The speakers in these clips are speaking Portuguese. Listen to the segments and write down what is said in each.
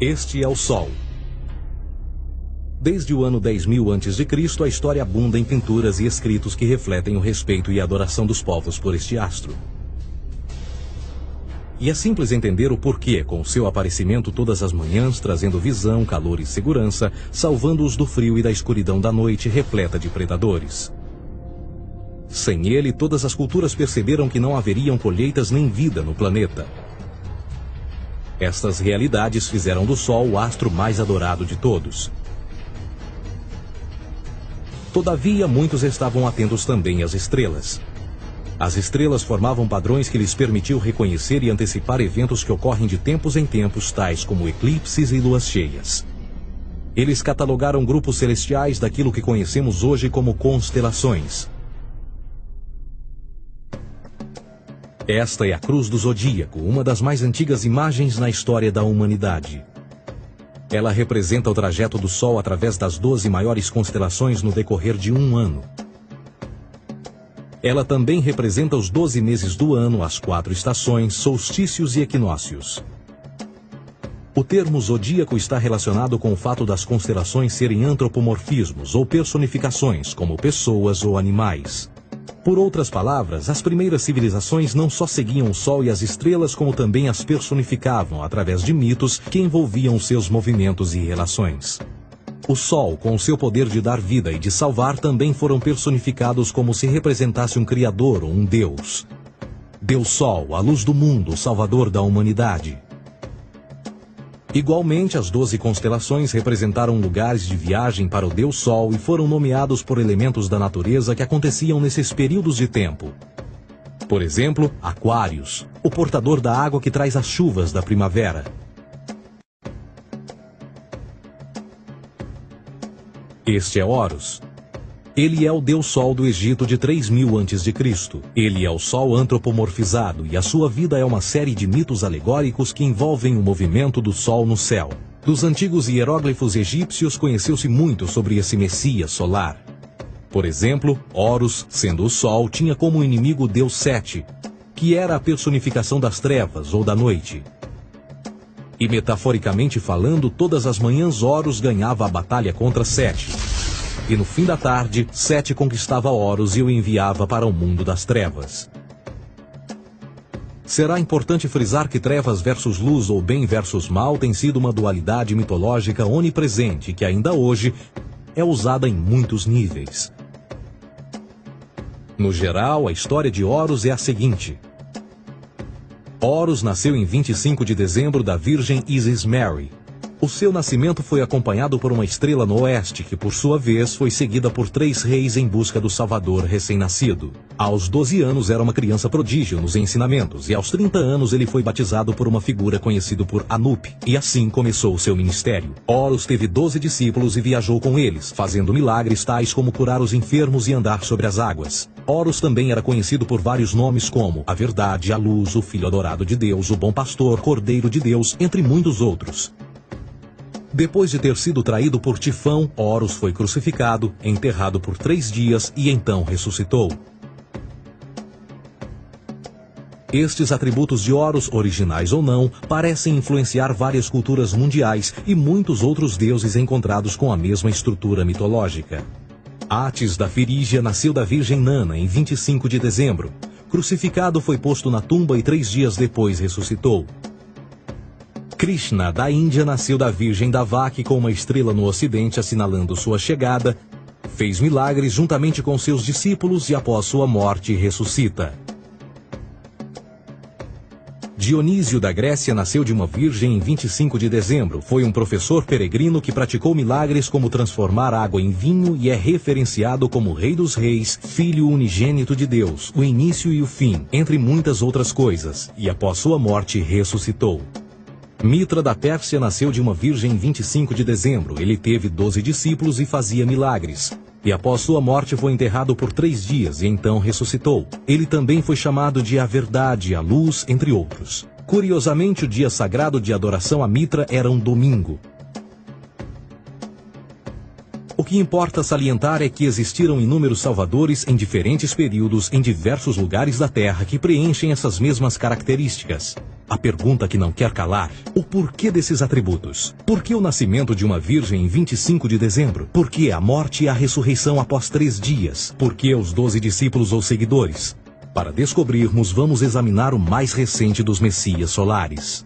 Este é o Sol. Desde o ano 10.000 a.C., a história abunda em pinturas e escritos que refletem o respeito e a adoração dos povos por este astro. E é simples entender o porquê, com seu aparecimento todas as manhãs, trazendo visão, calor e segurança, salvando-os do frio e da escuridão da noite repleta de predadores. Sem ele, todas as culturas perceberam que não haveriam colheitas nem vida no planeta. Estas realidades fizeram do Sol o astro mais adorado de todos. Todavia, muitos estavam atentos também às estrelas. As estrelas formavam padrões que lhes permitiam reconhecer e antecipar eventos que ocorrem de tempos em tempos, tais como eclipses e luas cheias. Eles catalogaram grupos celestiais daquilo que conhecemos hoje como constelações. Esta é a Cruz do Zodíaco, uma das mais antigas imagens na história da humanidade. Ela representa o trajeto do Sol através das 12 maiores constelações no decorrer de um ano. Ela também representa os 12 meses do ano, as 4 estações, solstícios e equinócios. O termo zodíaco está relacionado com o fato das constelações serem antropomorfismos ou personificações, como pessoas ou animais. Por outras palavras, as primeiras civilizações não só seguiam o Sol e as estrelas, como também as personificavam através de mitos que envolviam seus movimentos e relações. O Sol, com seu poder de dar vida e de salvar, também foram personificados como se representasse um Criador ou um Deus. Deus Sol, a luz do mundo, o Salvador da humanidade. Igualmente, as 12 constelações representaram lugares de viagem para o Deus Sol e foram nomeados por elementos da natureza que aconteciam nesses períodos de tempo. Por exemplo, Aquários, o portador da água que traz as chuvas da primavera. Este é Horus. Ele é o Deus Sol do Egito de 3.000 a.C. Ele é o Sol antropomorfizado e a sua vida é uma série de mitos alegóricos que envolvem o movimento do Sol no céu. Dos antigos hieróglifos egípcios conheceu-se muito sobre esse Messias solar. Por exemplo, Horus, sendo o Sol, tinha como inimigo o Deus Sete, que era a personificação das trevas ou da noite. E metaforicamente falando, todas as manhãs Horus ganhava a batalha contra Sete. E no fim da tarde, Sete conquistava Horus e o enviava para o mundo das trevas. Será importante frisar que trevas versus luz ou bem versus mal tem sido uma dualidade mitológica onipresente que ainda hoje é usada em muitos níveis. No geral, a história de Horus é a seguinte. Horus nasceu em 25 de dezembro da virgem Isis Mary. O seu nascimento foi acompanhado por uma estrela no oeste, que por sua vez foi seguida por 3 reis em busca do Salvador recém-nascido. Aos 12 anos era uma criança prodígio nos ensinamentos, e aos 30 anos ele foi batizado por uma figura conhecida por Anup, e assim começou o seu ministério. Horus teve 12 discípulos e viajou com eles, fazendo milagres tais como curar os enfermos e andar sobre as águas. Horus também era conhecido por vários nomes como a Verdade, a Luz, o Filho Adorado de Deus, o Bom Pastor, Cordeiro de Deus, entre muitos outros. Depois de ter sido traído por Tifão, Horus foi crucificado, enterrado por 3 dias e então ressuscitou. Estes atributos de Horus, originais ou não, parecem influenciar várias culturas mundiais e muitos outros deuses encontrados com a mesma estrutura mitológica. Atis da Firígia nasceu da Virgem Nana em 25 de dezembro. Crucificado, foi posto na tumba e 3 dias depois ressuscitou. Krishna, da Índia, nasceu da Virgem Davaki com uma estrela no ocidente assinalando sua chegada, fez milagres juntamente com seus discípulos e após sua morte ressuscita. Dionísio da Grécia nasceu de uma virgem em 25 de dezembro. Foi um professor peregrino que praticou milagres como transformar água em vinho e é referenciado como Rei dos Reis, Filho unigênito de Deus, o início e o fim, entre muitas outras coisas, e após sua morte ressuscitou. Mitra da Pérsia nasceu de uma virgem em 25 de dezembro. Ele teve 12 discípulos e fazia milagres. E após sua morte foi enterrado por 3 dias e então ressuscitou. Ele também foi chamado de a Verdade, a Luz, entre outros. Curiosamente, o dia sagrado de adoração a Mitra era um domingo. O que importa salientar é que existiram inúmeros salvadores em diferentes períodos em diversos lugares da Terra que preenchem essas mesmas características. A pergunta que não quer calar: o porquê desses atributos? Por que o nascimento de uma virgem em 25 de dezembro? Por que a morte e a ressurreição após 3 dias? Por que os 12 discípulos ou seguidores? Para descobrirmos, vamos examinar o mais recente dos Messias solares.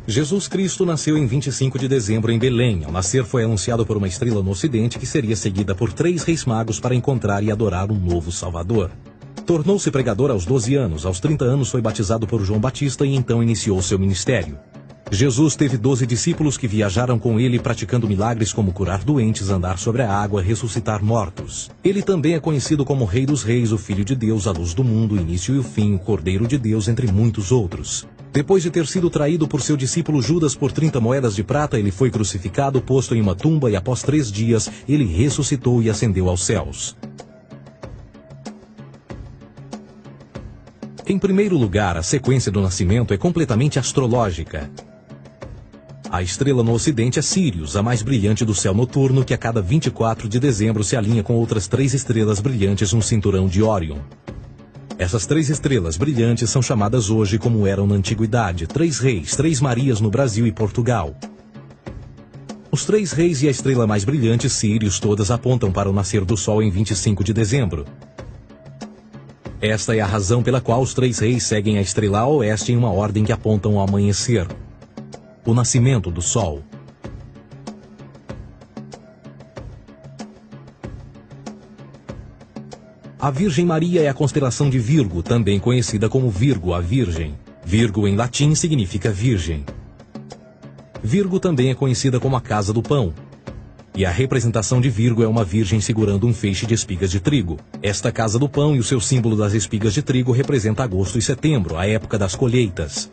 Jesus Cristo nasceu em 25 de dezembro em Belém. Ao nascer foi anunciado por uma estrela no ocidente que seria seguida por 3 reis magos para encontrar e adorar um novo Salvador. Tornou-se pregador aos 12 anos. Aos 30 anos foi batizado por João Batista e então iniciou seu ministério. Jesus teve 12 discípulos que viajaram com ele praticando milagres como curar doentes, andar sobre a água, ressuscitar mortos. Ele também é conhecido como Rei dos Reis, o Filho de Deus, a luz do mundo, o início e o fim, o Cordeiro de Deus, entre muitos outros. Depois de ter sido traído por seu discípulo Judas por 30 moedas de prata, ele foi crucificado, posto em uma tumba e após 3 dias ele ressuscitou e ascendeu aos céus. Em primeiro lugar, a sequência do nascimento é completamente astrológica. A estrela no ocidente é Sírius, a mais brilhante do céu noturno, que a cada 24 de dezembro se alinha com outras 3 estrelas brilhantes no cinturão de Órion. Essas 3 estrelas brilhantes são chamadas hoje, como eram na antiguidade, 3 reis, 3 Marias no Brasil e Portugal. Os 3 reis e a estrela mais brilhante, Sírius, todas apontam para o nascer do Sol em 25 de dezembro. Esta é a razão pela qual os 3 reis seguem a estrela a oeste em uma ordem que apontam ao amanhecer. O nascimento do Sol. A Virgem Maria é a constelação de Virgo, também conhecida como Virgo, a Virgem. Virgo em latim significa virgem. Virgo também é conhecida como a casa do pão. E a representação de Virgo é uma virgem segurando um feixe de espigas de trigo. Esta casa do pão e o seu símbolo das espigas de trigo representa agosto e setembro, a época das colheitas.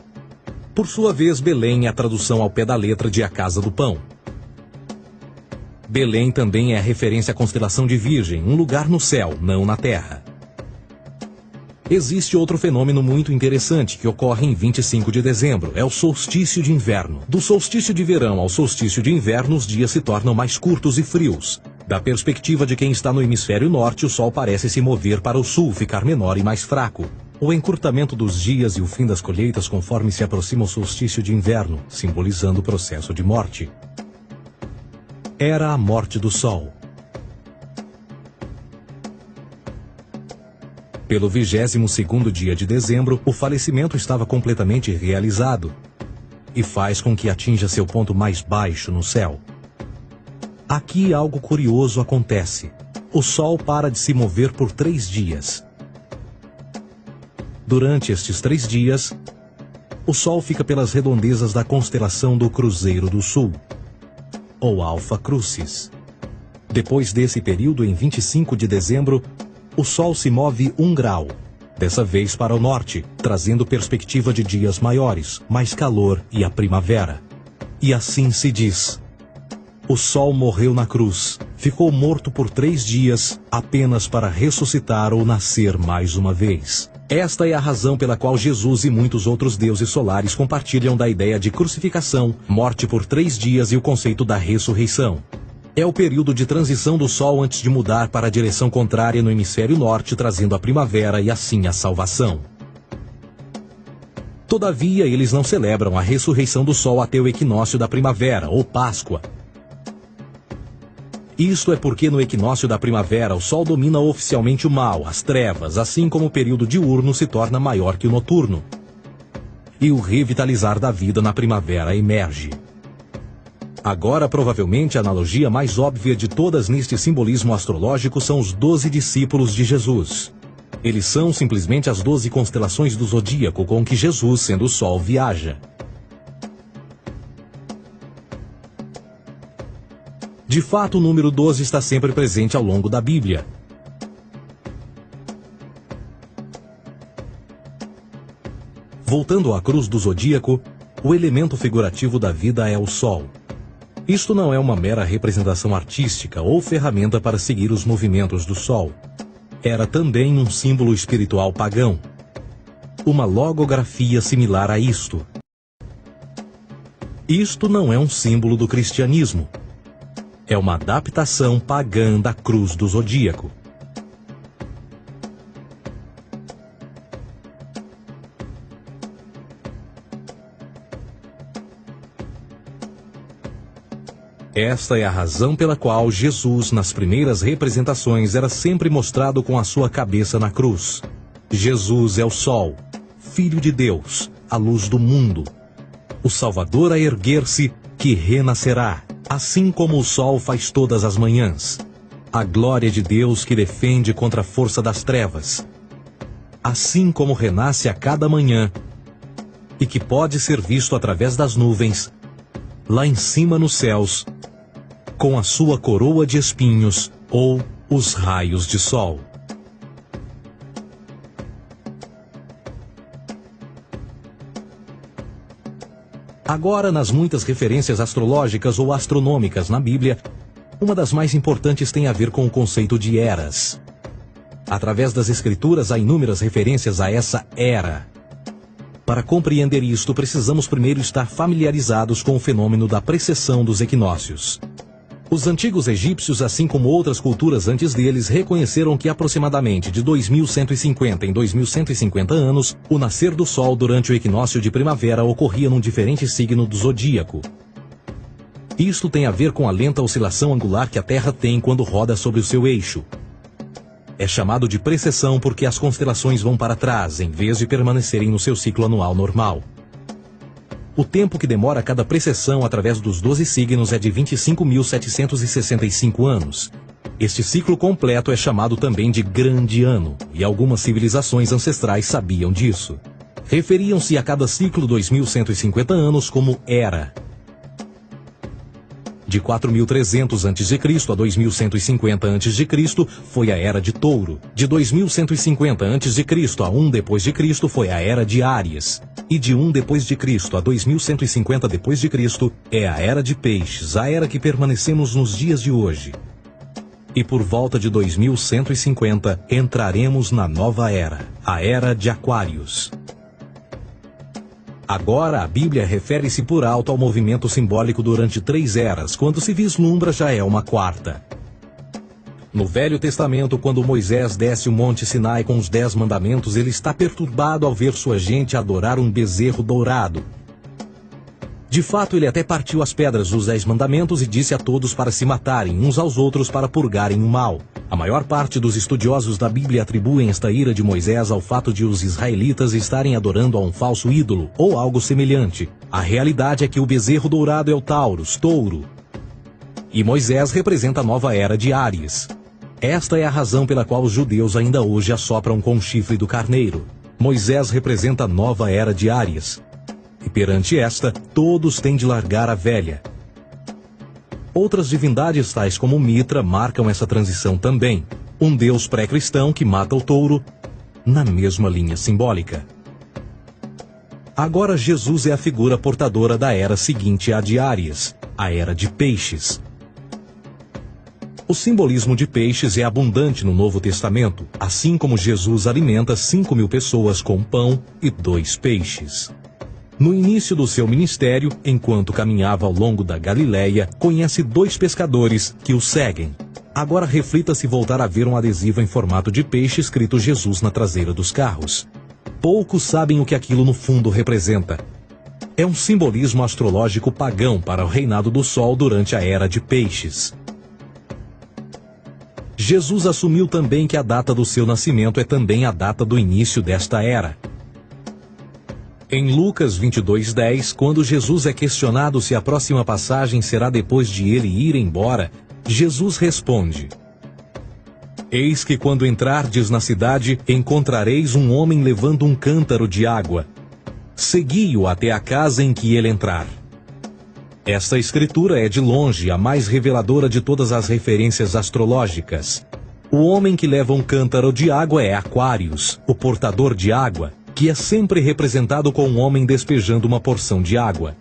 Por sua vez, Belém é a tradução ao pé da letra de a casa do pão. Belém também é a referência à constelação de Virgem, um lugar no céu, não na terra. Existe outro fenômeno muito interessante que ocorre em 25 de dezembro, é o solstício de inverno. Do solstício de verão ao solstício de inverno, os dias se tornam mais curtos e frios. Da perspectiva de quem está no hemisfério norte, o Sol parece se mover para o sul, ficar menor e mais fraco. O encurtamento dos dias e o fim das colheitas conforme se aproxima o solstício de inverno, simbolizando o processo de morte. Era a morte do Sol. Pelo 22º dia de dezembro, o falecimento estava completamente realizado e faz com que atinja seu ponto mais baixo no céu. Aqui algo curioso acontece. O Sol para de se mover por 3 dias. Durante estes 3 dias, o Sol fica pelas redondezas da constelação do Cruzeiro do Sul, ou Alfa Crucis. Depois desse período, em 25 de dezembro, o Sol se move 1 grau, dessa vez para o norte, trazendo perspectiva de dias maiores, mais calor e a primavera. E assim se diz: o Sol morreu na cruz, ficou morto por 3 dias, apenas para ressuscitar ou nascer mais uma vez. Esta é a razão pela qual Jesus e muitos outros deuses solares compartilham da ideia de crucificação, morte por 3 dias e o conceito da ressurreição. É o período de transição do Sol antes de mudar para a direção contrária no hemisfério norte, trazendo a primavera e assim a salvação. Todavia, eles não celebram a ressurreição do Sol até o equinócio da primavera, ou Páscoa. Isto é porque no equinócio da primavera o Sol domina oficialmente o mal, as trevas, assim como o período diurno se torna maior que o noturno. E o revitalizar da vida na primavera emerge. Agora, provavelmente, a analogia mais óbvia de todas neste simbolismo astrológico são os 12 discípulos de Jesus. Eles são simplesmente as 12 constelações do zodíaco com que Jesus, sendo o Sol, viaja. De fato, o número 12 está sempre presente ao longo da Bíblia. Voltando à cruz do zodíaco, o elemento figurativo da vida é o Sol. Isto não é uma mera representação artística ou ferramenta para seguir os movimentos do Sol. Era também um símbolo espiritual pagão. Uma logografia similar a isto. Isto não é um símbolo do cristianismo. É uma adaptação pagã da cruz do zodíaco. Esta é a razão pela qual Jesus, nas primeiras representações, era sempre mostrado com a sua cabeça na cruz. Jesus é o Sol, Filho de Deus, a luz do mundo. O Salvador a erguer-se, que renascerá, assim como o sol faz todas as manhãs. A glória de Deus que defende contra a força das trevas. Assim como renasce a cada manhã, e que pode ser visto através das nuvens, lá em cima nos céus, com a sua coroa de espinhos ou os raios de sol. Agora, nas muitas referências astrológicas ou astronômicas na Bíblia, uma das mais importantes tem a ver com o conceito de eras. Através das Escrituras há inúmeras referências a essa era. Para compreender isto, precisamos primeiro estar familiarizados com o fenômeno da precessão dos equinócios. Os antigos egípcios, assim como outras culturas antes deles, reconheceram que aproximadamente de 2150 em 2150 anos, o nascer do Sol durante o equinócio de primavera ocorria num diferente signo do zodíaco. Isto tem a ver com a lenta oscilação angular que a Terra tem quando roda sobre o seu eixo. É chamado de precessão porque as constelações vão para trás, em vez de permanecerem no seu ciclo anual normal. O tempo que demora cada precessão através dos 12 signos é de 25.765 anos. Este ciclo completo é chamado também de Grande Ano, e algumas civilizações ancestrais sabiam disso. Referiam-se a cada ciclo 2.150 anos como Era. De 4.300 a.C. a 2.150 a.C. foi a Era de Touro. De 2.150 a.C. a 1 d.C. foi a Era de Áries. E de 1 d.C. a 2.150 d.C. é a Era de Peixes, a era que permanecemos nos dias de hoje. E por volta de 2150 entraremos na nova era, a Era de Aquários. Agora, a Bíblia refere-se por alto ao movimento simbólico durante 3 eras, quando se vislumbra já é uma quarta. No Velho Testamento, quando Moisés desce o Monte Sinai com os 10 mandamentos, ele está perturbado ao ver sua gente adorar um bezerro dourado. De fato, ele até partiu as pedras dos 10 mandamentos e disse a todos para se matarem uns aos outros para purgarem o mal. A maior parte dos estudiosos da Bíblia atribuem esta ira de Moisés ao fato de os israelitas estarem adorando a um falso ídolo, ou algo semelhante. A realidade é que o bezerro dourado é o Taurus, touro. E Moisés representa a nova era de Áries. Esta é a razão pela qual os judeus ainda hoje assopram com o chifre do carneiro. Moisés representa a nova era de Áries. E perante esta, todos têm de largar a velha. Outras divindades, tais como Mitra, marcam essa transição também. Um deus pré-cristão que mata o touro, na mesma linha simbólica. Agora Jesus é a figura portadora da era seguinte à de Áries, a Era de Peixes. O simbolismo de peixes é abundante no Novo Testamento, assim como Jesus alimenta 5.000 pessoas com pão e 2 peixes. No início do seu ministério, enquanto caminhava ao longo da Galileia, conhece 2 pescadores que o seguem. Agora reflita se voltar a ver um adesivo em formato de peixe escrito Jesus na traseira dos carros. Poucos sabem o que aquilo no fundo representa. É um simbolismo astrológico pagão para o reinado do Sol durante a Era de Peixes. Jesus assumiu também que a data do seu nascimento é também a data do início desta era. Em Lucas 22:10, quando Jesus é questionado se a próxima passagem será depois de ele ir embora, Jesus responde: Eis que quando entrardes na cidade, encontrareis um homem levando um cântaro de água. Segui-o até a casa em que ele entrar. Esta escritura é de longe a mais reveladora de todas as referências astrológicas. O homem que leva um cântaro de água é Aquários, o portador de água, que é sempre representado com um homem despejando uma porção de água.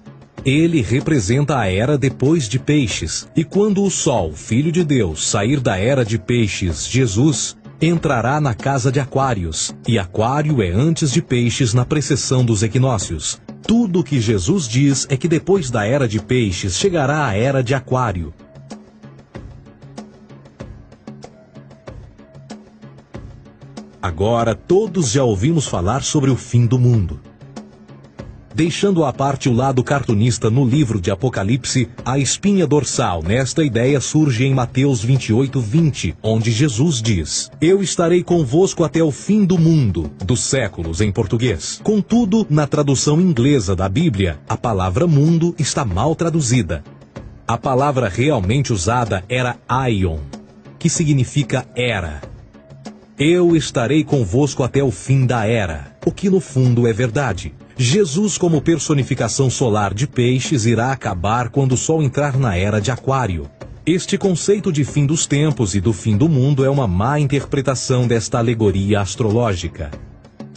Ele representa a era depois de Peixes, e quando o Sol, Filho de Deus, sair da era de Peixes, Jesus, entrará na casa de Aquários, e Aquário é antes de Peixes na precessão dos equinócios. Tudo o que Jesus diz é que depois da era de Peixes chegará a era de Aquário. Agora todos já ouvimos falar sobre o fim do mundo. Deixando à parte o lado cartunista no livro de Apocalipse, a espinha dorsal nesta ideia surge em Mateus 28:20, onde Jesus diz: Eu estarei convosco até o fim do mundo, dos séculos em português. Contudo, na tradução inglesa da Bíblia, a palavra mundo está mal traduzida. A palavra realmente usada era aion, que significa era. Eu estarei convosco até o fim da era, o que no fundo é verdade. Jesus, como personificação solar de peixes, irá acabar quando o Sol entrar na era de Aquário. Este conceito de fim dos tempos e do fim do mundo é uma má interpretação desta alegoria astrológica.